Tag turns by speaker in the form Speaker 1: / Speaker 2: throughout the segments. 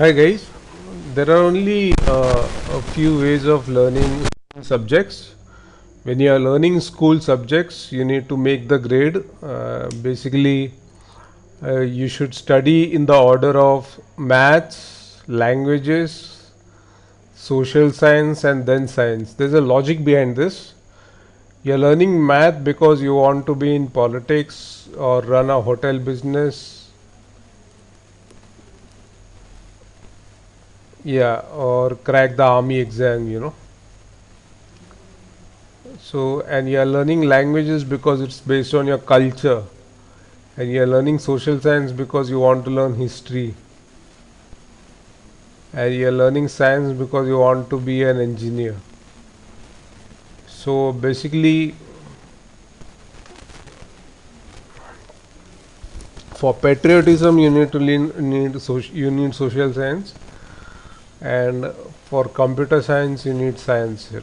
Speaker 1: Hi guys, there are only a few ways of learning subjects. When you are learning school subjects, you need to make the grade. You should study in the order of maths, languages, social science, and then science. There's a logic behind this. You're learning math because you want to be in politics or run a hotel business, yeah, or crack the army exam. So, and you are learning languages because it's based on your culture, and you are learning social science because you want to learn history, and you are learning science because you want to be an engineer. So, basically, for patriotism, you need to you need social science, and for computer science, you need science here.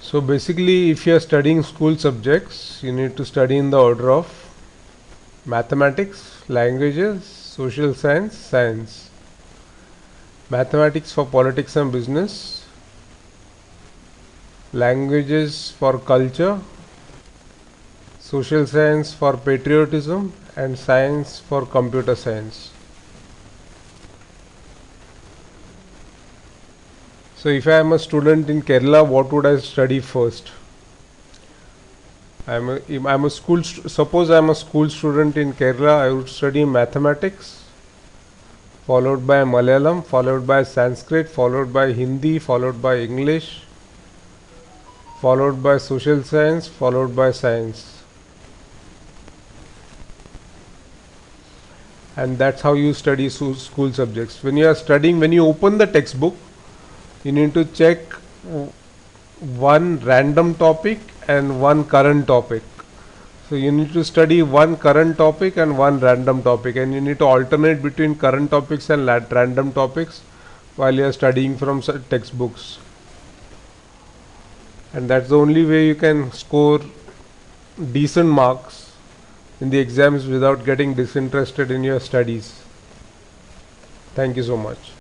Speaker 1: So basically, if you are studying school subjects, you need to study in the order of mathematics, languages, social science, science. Mathematics for politics and business, languages for culture, social science for patriotism, and science for computer science. So if I am a student in Kerala, what would I study first? Suppose I am a school student in Kerala, I would study mathematics, followed by Malayalam, followed by Sanskrit, followed by Hindi, followed by English, followed by social science, followed by science. And that's how you study school subjects. When you are studying, when you open the textbook, you need to check one random topic and one current topic. So you need to study one current topic and one random topic, and you need to alternate between current topics and random topics while you are studying from textbooks. And that's the only way you can score decent marks in the exams without getting disinterested in your studies. Thank you so much.